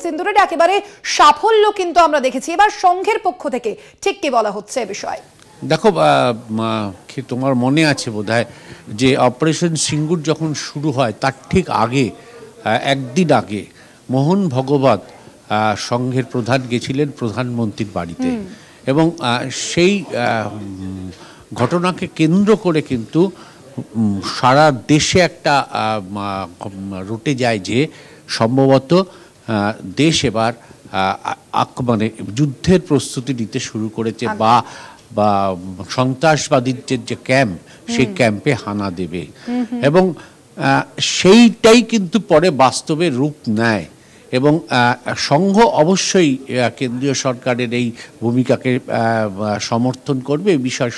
সিন্দুরের একেবারে সাফল্য কিন্তু আমরা দেখেছি। এবার সংঘের পক্ষ থেকে ঠিক কি বলা হচ্ছে এ বিষয়ে? দেখো, তোমার মনে আছে বোধহয় যে অপারেশন সিঙ্গুর যখন শুরু হয় তার ঠিক আগে, একদিন আগে মোহন ভগবত সংঘের প্রধান গেছিলেন প্রধানমন্ত্রীর বাড়িতে, এবং সেই ঘটনাকে কেন্দ্র করে কিন্তু সারা দেশে একটা রটে যায় যে সম্ভবত দেশ এবার মানে যুদ্ধের প্রস্তুতি নিতে শুরু করেছে, বা সন্ত্রাসবাদীদের যে ক্যাম্প সেই ক্যাম্পে হানা দেবে, এবং সেইটাই কিন্তু পরে বাস্তবে রূপ নেয়। এবং সংঘ অবশ্যই কেন্দ্রীয় সরকারের এই ভূমিকাকে সমর্থন করবে, এই বিষয়ে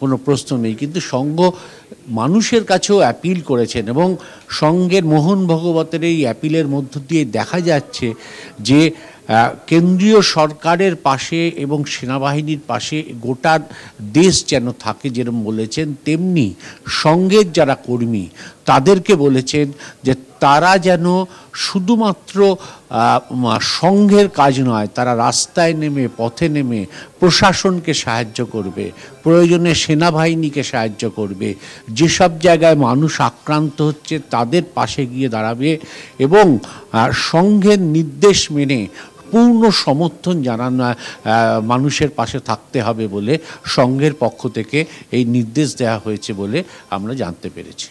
কোনো প্রশ্ন নেই। কিন্তু সংঘ মানুষের কাছেও অ্যাপিল করেছেন, এবং সংঘের মোহন ভগবতের এই অ্যাপিলের মধ্য দিয়ে দেখা যাচ্ছে যে কেন্দ্রীয় সরকারের পাশে এবং সেনাবাহিনীর পাশে গোটা দেশ যেন থাকে, যেরকম বলেছেন, তেমনি সংঘের যারা কর্মী তাদেরকে বলেছেন যে তারা যেন শুধুমাত্র সংঘের কাজ নয়, তারা রাস্তায় নেমে, পথে নেমে প্রশাসনকে সাহায্য করবে, প্রয়োজনে সেনাবাহিনীকে সাহায্য করবে, যেসব জায়গায় মানুষ আক্রান্ত হচ্ছে তাদের পাশে গিয়ে দাঁড়াবে, এবং সংঘের নির্দেশ মেনে পূর্ণ সমর্থন জানানো মানুষের পাশে থাকতে হবে বলে সংঘের পক্ষ থেকে এই নির্দেশ দেওয়া হয়েছে বলে আমরা জানতে পেরেছি।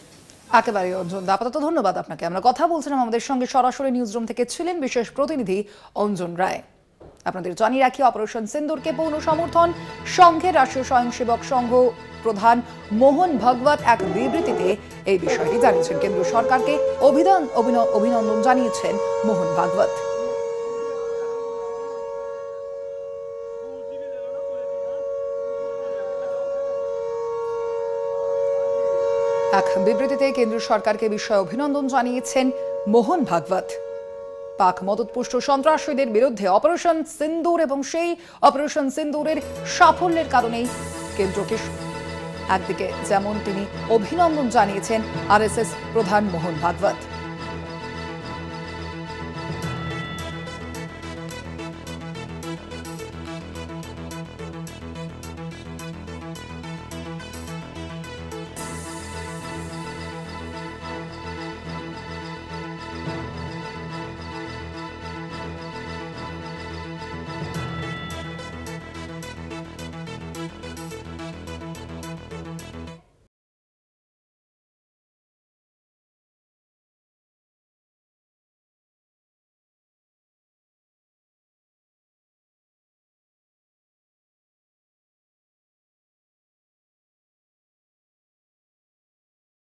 একেবারে অঞ্জন, আপাতত ধন্যবাদ আপনাকে। আমরা কথা বলছিলাম, আমাদের সঙ্গে সরাসরি নিউজরুম থেকে ছিলেন বিশেষ প্রতিনিধি অঞ্জন রায়। আপনাদের জানিয়ে রাখি, অপারেশন সিন্দুরকে পূর্ণ সমর্থন সংঘের রাষ্ট্রীয় স্বয়ংসেবক সংঘ প্রধান মোহন ভগবত এক বিবৃতিতে এই বিষয়টি জানিয়েছেন। কেন্দ্রীয় সরকারকে অভিনন্দন জানিয়েছেন মোহন ভাগবত। এক বিবৃতিতে কেন্দ্রীয় সরকারকে বিষয়ে অভিনন্দন জানিয়েছেন মোহন ভাগবত। পাক মদতপুষ্ট সন্ত্রাসীদের বিরুদ্ধে অপারেশন সিন্দুর এবং সেই অপারেশন সিন্দুরের সাফল্যের কারণেই কেন্দ্রকে একদিকে যেমন তিনি অভিনন্দন জানিয়েছেন আরএসএস প্রধান মোহন ভাগবত।